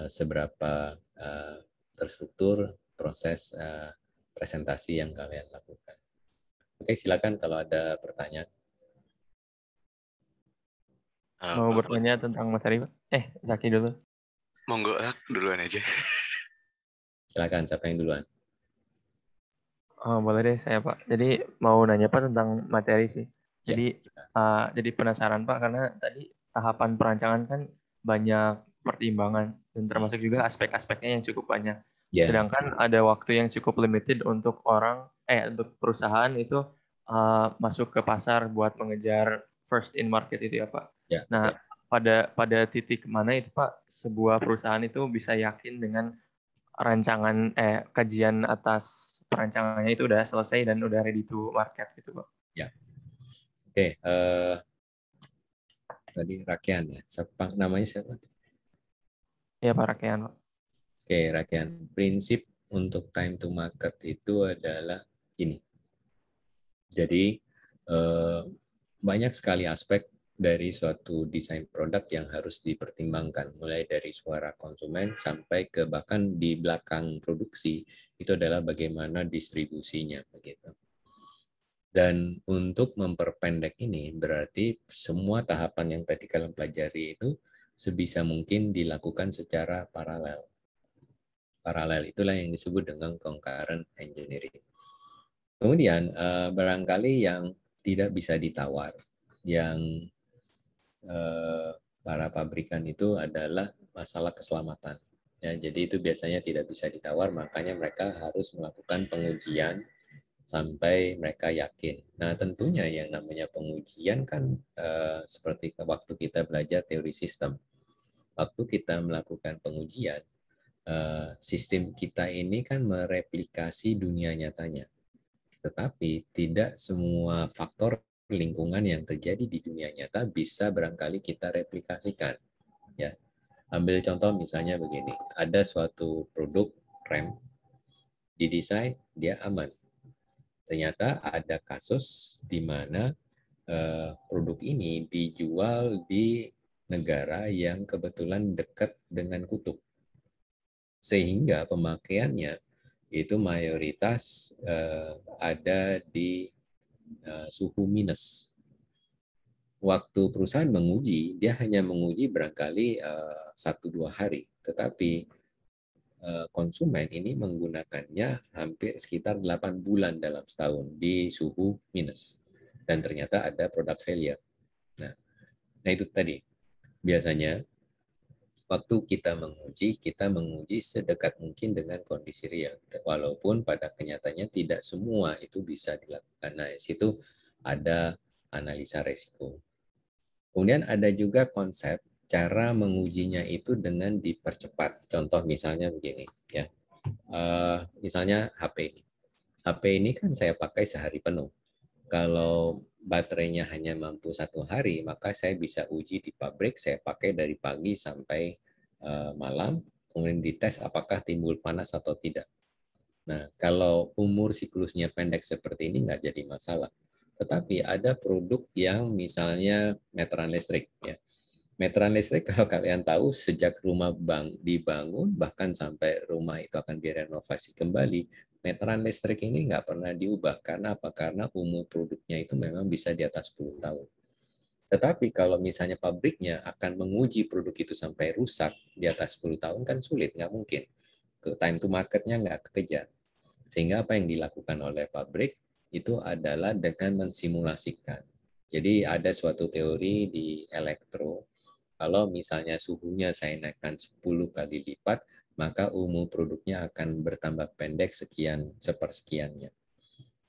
seberapa terstruktur proses presentasi yang kalian lakukan. Oke, silakan kalau ada pertanyaan. Mau bertanya tentang Mas Arif? Zaki dulu. Monggo, duluan aja. Silakan, siapa yang duluan? Oh, boleh deh saya Pak. Jadi mau nanya Pak tentang materi sih. Ya. Jadi penasaran Pak, karena tadi tahapan perancangan kan banyak pertimbangan dan termasuk juga aspek-aspeknya yang cukup banyak. Ya. Sedangkan ada waktu yang cukup limited untuk untuk perusahaan itu masuk ke pasar buat mengejar first in market itu ya Pak. Ya, Nah, betul. pada titik mana itu Pak sebuah perusahaan itu bisa yakin dengan kajian atas perancangannya itu udah selesai dan udah ready to market gitu Pak. Ya. Oke, tadi Rakian ya. Namanya siapa? Ya Pak Rakean Pak. Oke, Rakian. Prinsip untuk time to market itu adalah ini. Jadi banyak sekali aspek dari suatu desain produk yang harus dipertimbangkan, mulai dari suara konsumen sampai ke bahkan di belakang produksi itu adalah bagaimana distribusinya begitu. Dan untuk memperpendek ini berarti semua tahapan yang tadi kalian pelajari itu sebisa mungkin dilakukan secara paralel. Paralel itulah yang disebut dengan concurrent engineering. Kemudian barangkali yang tidak bisa ditawar, yang para pabrikan itu adalah masalah keselamatan. Ya, jadi itu biasanya tidak bisa ditawar, makanya mereka harus melakukan pengujian sampai mereka yakin. Nah, tentunya yang namanya pengujian kan seperti waktu kita belajar teori sistem. Waktu kita melakukan pengujian, sistem kita ini kan mereplikasi dunia nyatanya. Tetapi tidak semua faktor lingkungan yang terjadi di dunia nyata bisa barangkali kita replikasikan. Ya, ambil contoh misalnya begini, ada suatu produk rem didesain dia aman. Ternyata ada kasus di mana produk ini dijual di negara yang kebetulan dekat dengan kutub, sehingga pemakaiannya itu mayoritas ada di suhu minus. Waktu perusahaan menguji, dia hanya menguji barangkali 1-2 hari, tetapi konsumen ini menggunakannya hampir sekitar 8 bulan dalam setahun di suhu minus. Dan ternyata ada product failure. Nah itu tadi. Biasanya waktu kita menguji sedekat mungkin dengan kondisi real. Walaupun pada kenyataannya tidak semua itu bisa dilakukan. Nah, di situ ada analisa resiko. Kemudian ada juga konsep cara mengujinya itu dengan dipercepat. Contoh misalnya begini, ya. Misalnya HP. HP ini kan saya pakai sehari penuh. Kalau baterainya hanya mampu 1 hari, maka saya bisa uji di pabrik, saya pakai dari pagi sampai malam, kemudian dites apakah timbul panas atau tidak. Nah, kalau umur siklusnya pendek seperti ini nggak jadi masalah. Tetapi ada produk yang misalnya meteran listrik. Ya. Meteran listrik kalau kalian tahu sejak rumah dibangun bahkan sampai rumah itu akan direnovasi kembali, meteran listrik ini nggak pernah diubah. Karena apa? Karena umur produknya itu memang bisa di atas 10 tahun. Tetapi kalau misalnya pabriknya akan menguji produk itu sampai rusak di atas 10 tahun kan sulit, nggak mungkin. Time to market-nya nggak kekejar. Sehingga apa yang dilakukan oleh pabrik itu adalah dengan mensimulasikan. Jadi ada suatu teori di elektro, kalau misalnya suhunya saya naikkan 10 kali lipat, maka umur produknya akan bertambah pendek sepersekiannya.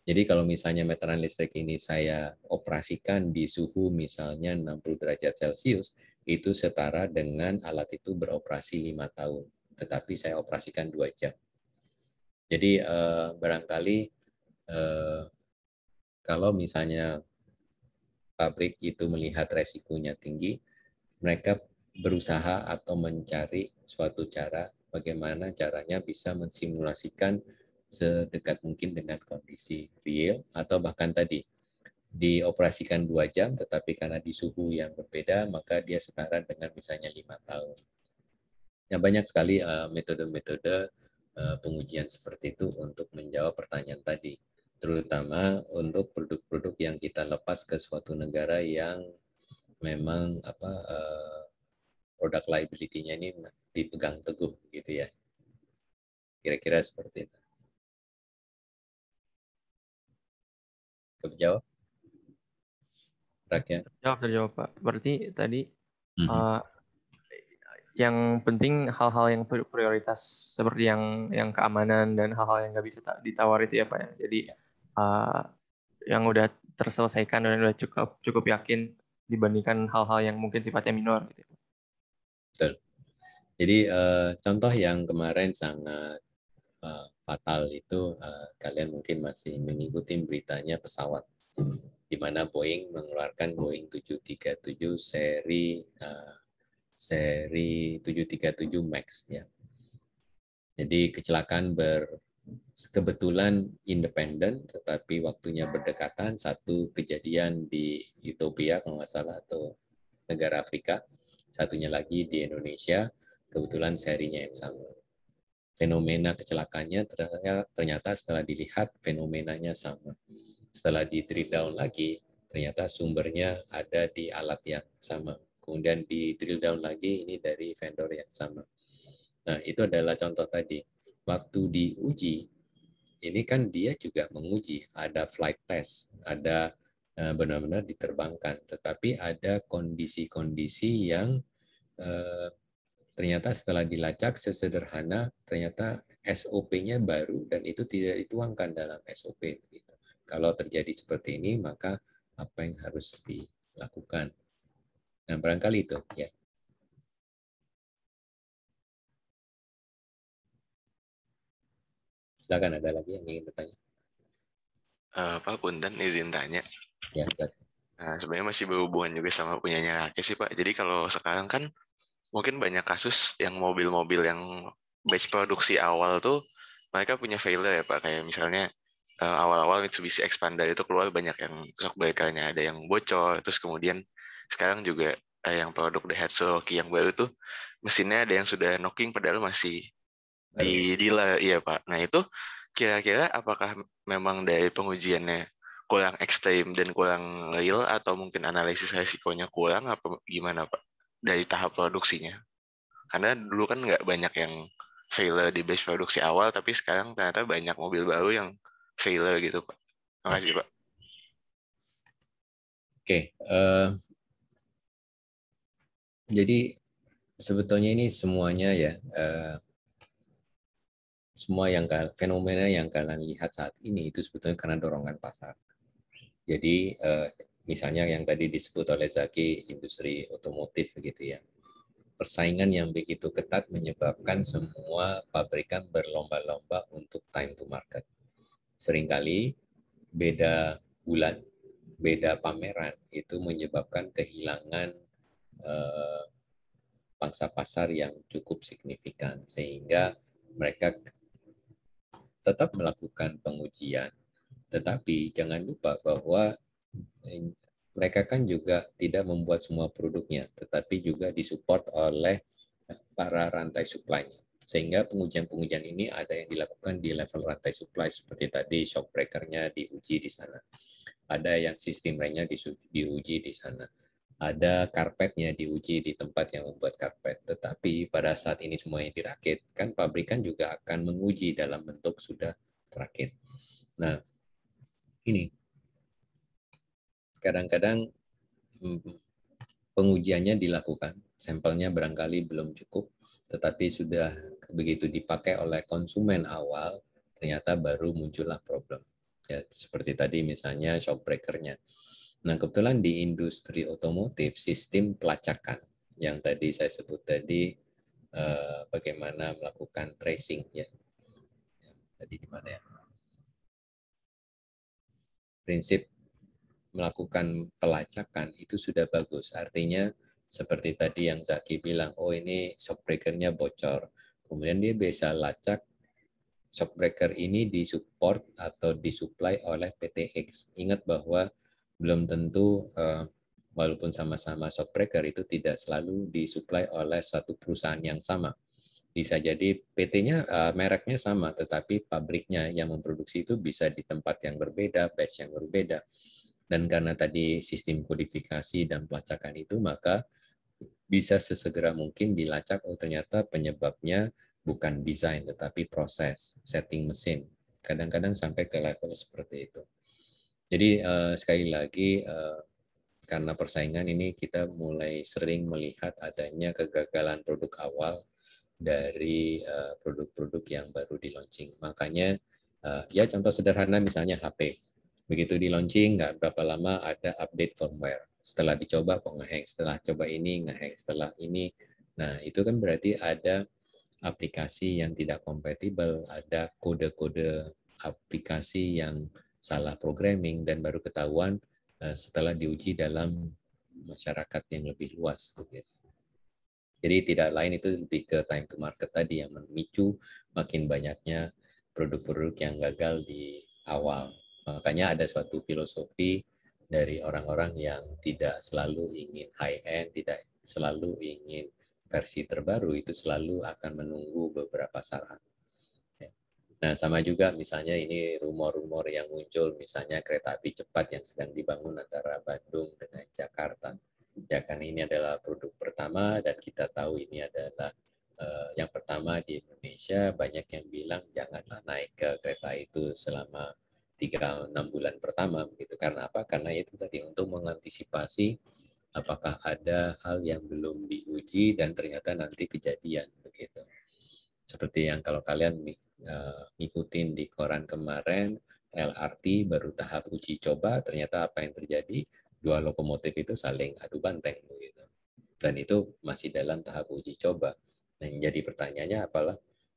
Jadi kalau misalnya meteran listrik ini saya operasikan di suhu misalnya 60 derajat Celcius, itu setara dengan alat itu beroperasi 5 tahun. Tetapi saya operasikan 2 jam. Jadi barangkali kalau misalnya pabrik itu melihat resikonya tinggi, mereka berusaha atau mencari suatu cara bagaimana caranya bisa mensimulasikan sedekat mungkin dengan kondisi real atau bahkan tadi dioperasikan 2 jam tetapi karena di suhu yang berbeda maka dia setara dengan misalnya 5 tahun. Ya, banyak sekali metode-metode pengujian seperti itu untuk menjawab pertanyaan tadi, terutama untuk produk-produk yang kita lepas ke suatu negara yang memang produk liability-nya ini dipegang teguh gitu ya. Kira-kira seperti itu. Terjawab? Rakyat? Terjawab Pak. Berarti tadi yang penting hal-hal yang prioritas seperti yang keamanan dan hal-hal yang nggak bisa ditawar itu ya Pak ya. Jadi uh, yang udah terselesaikan dan udah cukup yakin dibandingkan hal-hal yang mungkin sifatnya minor gitu. Betul. Jadi contoh yang kemarin sangat fatal itu kalian mungkin masih mengikuti beritanya pesawat di mana Boeing mengeluarkan Boeing 737 seri 737 Max ya. Jadi kecelakaan kebetulan independen tetapi waktunya berdekatan, satu kejadian di Ethiopia kalau nggak salah atau negara Afrika, satunya lagi di Indonesia, kebetulan serinya yang sama. Fenomena kecelakaannya ternyata setelah dilihat fenomenanya sama. Setelah di drill down lagi, ternyata sumbernya ada di alat yang sama. Kemudian di drill down lagi, ini dari vendor yang sama. Nah, itu adalah contoh tadi. Waktu diuji, ini kan dia juga menguji, ada flight test, ada benar-benar diterbangkan, tetapi ada kondisi-kondisi yang ternyata setelah dilacak sesederhana, ternyata SOP-nya baru dan itu tidak dituangkan dalam SOP. Kalau terjadi seperti ini, maka apa yang harus dilakukan? Nah, barangkali itu ya. Silakan, ada lagi yang ingin bertanya? Pak Punten izin tanya. Ya, Zat. Nah, sebenarnya masih berhubungan juga sama punyanya Rake sih Pak. Jadi kalau sekarang kan mungkin banyak kasus yang mobil-mobil yang batch produksi awal tuh mereka punya failure ya Pak. Kayak misalnya awal-awal Mitsubishi Xpander itu keluar banyak yang shock breaker-nya ada yang bocor. Terus kemudian sekarang juga yang produk Daihatsu Rocky yang baru tuh mesinnya ada yang sudah knocking padahal masih di dealer, iya Pak. Nah itu kira-kira apakah memang dari pengujiannya kurang ekstrim dan kurang real atau mungkin analisis resikonya kurang apa gimana Pak dari tahap produksinya? Karena dulu kan nggak banyak yang failure di base produksi awal, tapi sekarang ternyata banyak mobil baru yang failure gitu Pak. Terima kasih Pak. Oke, jadi sebetulnya ini semuanya ya, semua yang fenomena yang kalian lihat saat ini itu sebetulnya karena dorongan pasar. Jadi misalnya yang tadi disebut oleh Zaki, industri otomotif begitu ya. Persaingan yang begitu ketat menyebabkan semua pabrikan berlomba-lomba untuk time to market. Seringkali beda bulan, beda pameran itu menyebabkan kehilangan pangsa pasar yang cukup signifikan, sehingga mereka tetap melakukan pengujian. Tetapi jangan lupa bahwa mereka kan juga tidak membuat semua produknya, tetapi juga disupport oleh para rantai supply-nya. Sehingga pengujian-pengujian ini ada yang dilakukan di level rantai supply, seperti tadi shock breaker-nya diuji di sana. Ada yang sistem remnya diuji di sana. Ada karpetnya diuji di tempat yang membuat karpet. Tetapi pada saat ini semuanya dirakit, kan pabrikan juga akan menguji dalam bentuk sudah terakit. Nah, ini kadang-kadang pengujiannya dilakukan, sampelnya barangkali belum cukup, tetapi sudah begitu dipakai oleh konsumen awal, ternyata baru muncullah problem. Ya, seperti tadi misalnya shock breaker-nya. Nah, kebetulan di industri otomotif, sistem pelacakan yang tadi saya sebut tadi, bagaimana melakukan tracing ya. Tadi di mana ya? Prinsip melakukan pelacakan itu sudah bagus. Artinya seperti tadi yang Zaki bilang, oh ini shock breaker-nya bocor. Kemudian dia bisa lacak shock breaker ini disupport atau disuplai oleh PTX. Ingat bahwa belum tentu walaupun sama-sama shock breaker itu tidak selalu disuplai oleh satu perusahaan yang sama. Bisa jadi PT-nya mereknya sama, tetapi pabriknya yang memproduksi itu bisa di tempat yang berbeda, batch yang berbeda. Dan karena tadi sistem kodifikasi dan pelacakan itu, maka bisa sesegera mungkin dilacak, oh ternyata penyebabnya bukan desain, tetapi proses, setting mesin. Kadang-kadang sampai ke level seperti itu. Jadi sekali lagi, karena persaingan ini kita mulai sering melihat adanya kegagalan produk awal dari produk-produk yang baru di launching. Makanya ya contoh sederhana misalnya HP. Begitu di launching nggak berapa lama ada update firmware. Setelah dicoba kok ngehang, setelah coba ini ngehang, setelah ini. Nah, itu kan berarti ada aplikasi yang tidak kompatibel, ada kode-kode aplikasi yang salah programming dan baru ketahuan setelah diuji dalam masyarakat yang lebih luas begitu. Jadi tidak lain itu lebih ke time to market tadi yang memicu makin banyaknya produk-produk yang gagal di awal. Makanya ada suatu filosofi dari orang-orang yang tidak selalu ingin high end, tidak selalu ingin versi terbaru, itu selalu akan menunggu beberapa saat. Nah, sama juga misalnya ini rumor-rumor yang muncul, misalnya kereta api cepat yang sedang dibangun antara Bandung dengan Jakarta. Ya kan ini adalah produk pertama dan kita tahu ini adalah yang pertama di Indonesia. Banyak yang bilang janganlah naik ke kereta itu selama 3-6 bulan pertama begitu. Karena apa? Karena itu tadi untuk mengantisipasi apakah ada hal yang belum diuji dan ternyata nanti kejadian begitu. Seperti yang kalau kalian ngikutin di koran kemarin, LRT baru tahap uji coba, ternyata apa yang terjadi? Dua lokomotif itu saling adu banteng begitu. Dan itu masih dalam tahap uji coba. Nah, yang jadi pertanyaannya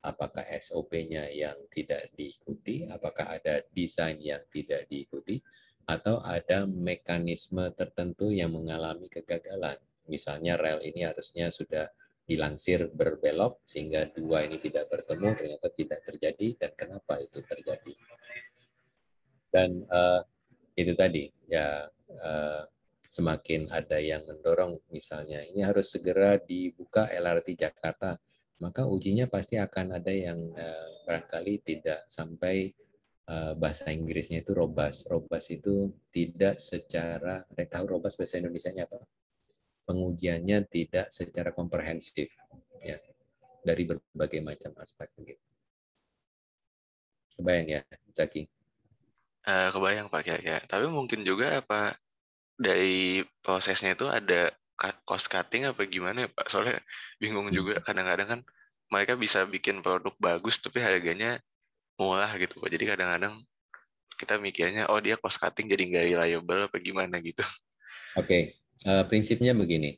apakah SOP-nya yang tidak diikuti, apakah ada desain yang tidak diikuti, atau ada mekanisme tertentu yang mengalami kegagalan. Misalnya rel ini harusnya sudah dilansir berbelok sehingga dua ini tidak bertemu, ternyata tidak terjadi, dan kenapa itu terjadi. Dan itu tadi ya semakin ada yang mendorong misalnya ini harus segera dibuka LRT Jakarta, maka ujinya pasti akan ada yang barangkali tidak sampai bahasa Inggrisnya itu robust. Robust itu tidak secara, tahu robust bahasa Indonesianya apa? Pengujiannya tidak secara komprehensif ya, dari berbagai macam aspek begitu. Kebayang ya, Zaki? Kebayang Pak kira-kira. Tapi mungkin juga apa dari prosesnya itu ada cost cutting apa gimana ya Pak? Soalnya bingung juga, kadang-kadang kan mereka bisa bikin produk bagus tapi harganya murah gitu Pak. Jadi kadang-kadang kita mikirnya, oh dia cost cutting jadi nggak reliable apa gimana gitu. Oke, prinsipnya begini.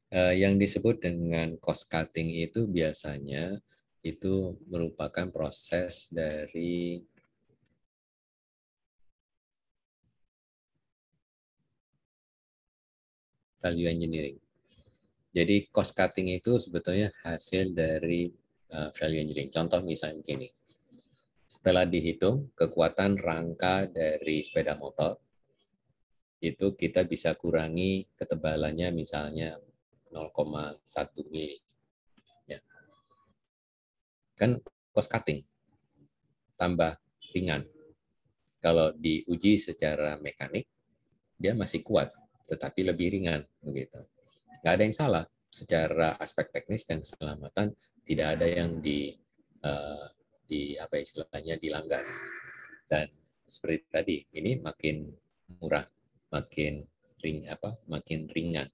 Yang disebut dengan cost cutting itu biasanya itu merupakan proses dari value engineering. Jadi cost cutting itu sebetulnya hasil dari value engineering. Contoh misalnya begini. Setelah dihitung kekuatan rangka dari sepeda motor, itu kita bisa kurangi ketebalannya misalnya 0,1 mili. Ya. Kan cost cutting, tambah ringan. Kalau diuji secara mekanik, dia masih kuat, tetapi lebih ringan. Begitu. Nggak ada yang salah. Secara aspek teknis dan keselamatan, tidak ada yang apa istilahnya dilanggar. Dan seperti tadi, ini makin murah, makin ringan.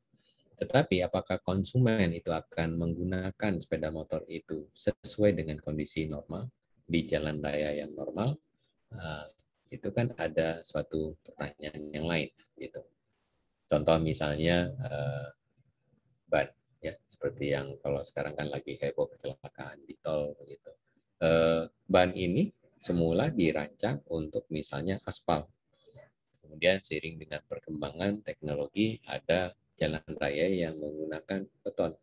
Tetapi apakah konsumen itu akan menggunakan sepeda motor itu sesuai dengan kondisi normal di jalan raya yang normal? Itu kan ada suatu pertanyaan yang lain gitu. Contoh misalnya ban, ya seperti yang kalau sekarang kan lagi heboh kecelakaan di tol begitu. Ban ini semula dirancang untuk misalnya aspal. Kemudian seiring dengan perkembangan teknologi ada jalan raya yang menggunakan beton.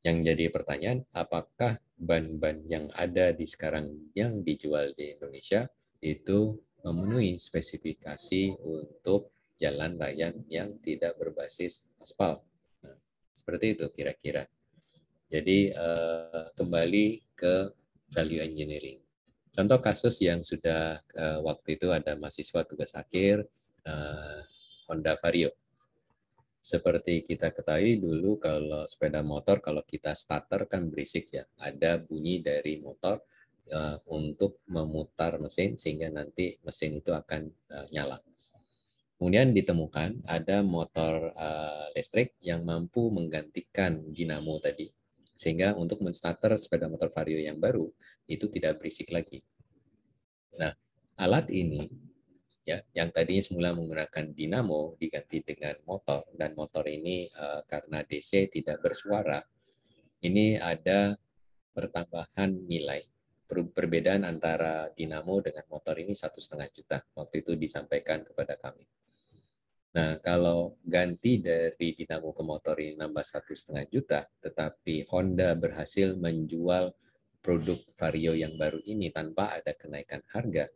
Yang jadi pertanyaan, apakah ban-ban yang ada di sekarang yang dijual di Indonesia itu memenuhi spesifikasi untuk jalan raya yang tidak berbasis aspal? Nah, seperti itu kira-kira. Jadi kembali ke value engineering. Contoh kasus yang sudah waktu itu ada mahasiswa tugas akhir Honda Vario. Seperti kita ketahui dulu kalau sepeda motor kalau kita starter kan berisik ya, ada bunyi dari motor untuk memutar mesin sehingga nanti mesin itu akan nyala. Kemudian ditemukan ada motor listrik yang mampu menggantikan dinamo tadi, sehingga untuk menstarter sepeda motor Vario yang baru itu tidak berisik lagi. Nah, alat ini ya yang tadinya semula menggunakan dinamo diganti dengan motor, dan motor ini karena DC tidak bersuara, ini ada pertambahan nilai. Perbedaan antara dinamo dengan motor ini 1,5 juta. Waktu itu disampaikan kepada kami. Nah, kalau ganti dari dinamo ke motor ini nambah 1,5 juta, tetapi Honda berhasil menjual produk Vario yang baru ini tanpa ada kenaikan harga,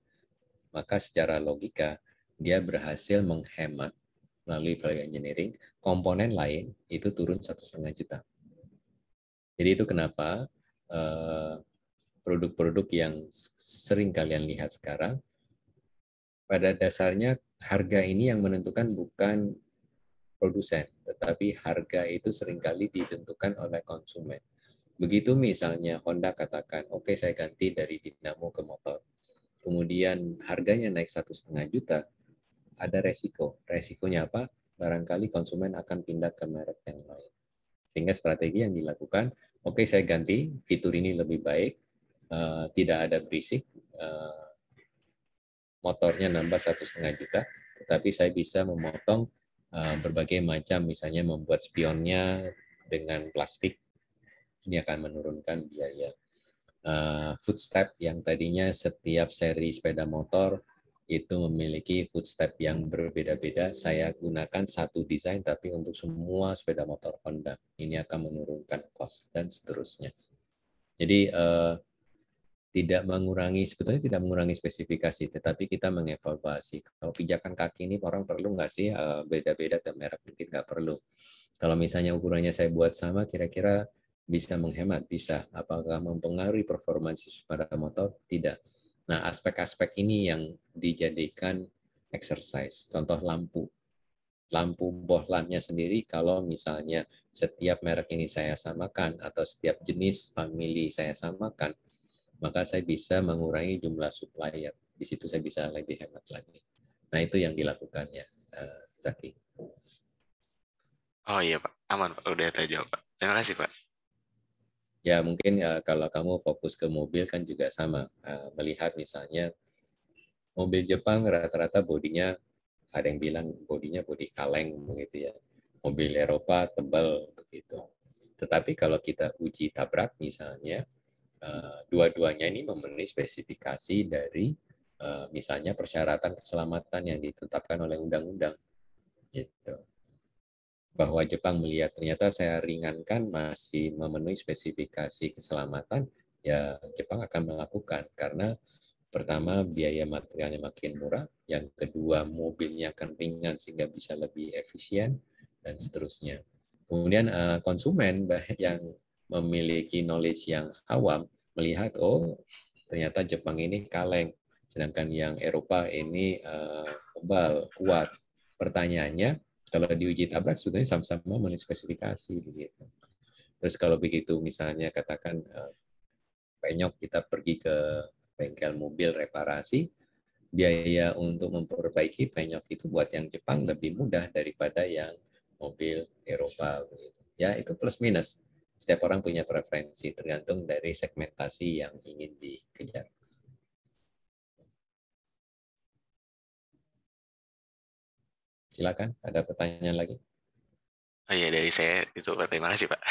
maka secara logika dia berhasil menghemat melalui value engineering komponen lain itu turun 1,5 juta. Jadi itu kenapa produk-produk yang sering kalian lihat sekarang pada dasarnya harga ini yang menentukan bukan produsen, tetapi harga itu seringkali ditentukan oleh konsumen. Begitu misalnya Honda katakan, oke, saya ganti dari dinamo ke motor. Kemudian harganya naik 1,5 juta, ada resiko. Resikonya apa? Barangkali konsumen akan pindah ke merek yang lain. Sehingga strategi yang dilakukan, oke, saya ganti, fitur ini lebih baik, tidak ada berisik, motornya nambah 1,5 juta, tetapi saya bisa memotong berbagai macam, misalnya membuat spionnya dengan plastik, ini akan menurunkan biaya. Footstep yang tadinya setiap seri sepeda motor itu memiliki footstep yang berbeda-beda, saya gunakan satu desain tapi untuk semua sepeda motor Honda. Ini akan menurunkan cost dan seterusnya. Jadi tidak mengurangi, sebetulnya tidak mengurangi spesifikasi, tetapi kita mengevaluasi. Kalau pijakan kaki ini orang perlu nggak sih? Beda-beda tiap merek mungkin nggak perlu. Kalau misalnya ukurannya saya buat sama, kira-kira bisa menghemat, bisa. Apakah mempengaruhi performansi sepeda motor? Tidak. Nah, aspek-aspek ini yang dijadikan exercise. Contoh lampu. Lampu bohlamnya sendiri, kalau misalnya setiap merek ini saya samakan, atau setiap jenis family saya samakan, maka saya bisa mengurangi jumlah supplier. Di situ saya bisa lebih hemat lagi. Nah, itu yang dilakukannya, Zaki. Oh iya Pak. Aman Pak, udah terjawab Pak. Terima kasih Pak. Ya mungkin kalau kamu fokus ke mobil kan juga sama. Melihat misalnya mobil Jepang rata-rata bodinya, ada yang bilang bodinya bodi kaleng begitu ya. Mobil Eropa tebal begitu. Tetapi kalau kita uji tabrak misalnya, dua-duanya ini memenuhi spesifikasi dari misalnya persyaratan keselamatan yang ditetapkan oleh undang-undang. Gitu. Bahwa Jepang melihat ternyata saya ringankan masih memenuhi spesifikasi keselamatan, ya Jepang akan melakukan karena pertama biaya materialnya makin murah, yang kedua mobilnya akan ringan sehingga bisa lebih efisien dan seterusnya. Kemudian konsumen yang memiliki knowledge yang awam melihat oh ternyata Jepang ini kaleng, sedangkan yang Eropa ini tebal, kuat. Pertanyaannya kalau diuji tabrak sebetulnya sama-sama memenuhi spesifikasi begitu. Terus kalau begitu misalnya katakan penyok kita pergi ke bengkel mobil reparasi, biaya untuk memperbaiki penyok itu buat yang Jepang lebih mudah daripada yang mobil Eropa begitu. Ya itu plus minus. Setiap orang punya preferensi tergantung dari segmentasi yang ingin dikejar. Silakan, ada pertanyaan lagi? Oh iya, dari saya itu Pak. Terima kasih Pak.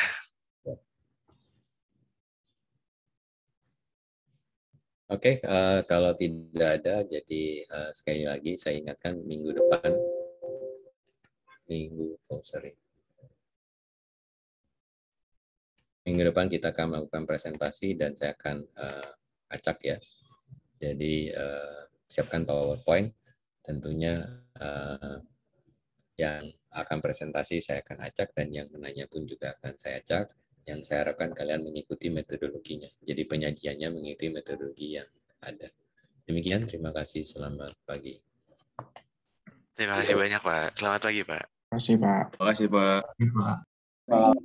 Oke, kalau tidak ada, jadi sekali lagi saya ingatkan minggu depan, minggu kita akan melakukan presentasi dan saya akan acak ya. Jadi siapkan PowerPoint, tentunya yang akan presentasi saya akan acak dan yang menanya pun juga akan saya acak. Yang saya harapkan kalian mengikuti metodologinya. Jadi penyajiannya mengikuti metodologi yang ada. Demikian, terima kasih. Selamat pagi. Terima kasih banyak Pak. Selamat pagi Pak. Terima kasih Pak. Terima kasih Pak. Terima kasih Pak.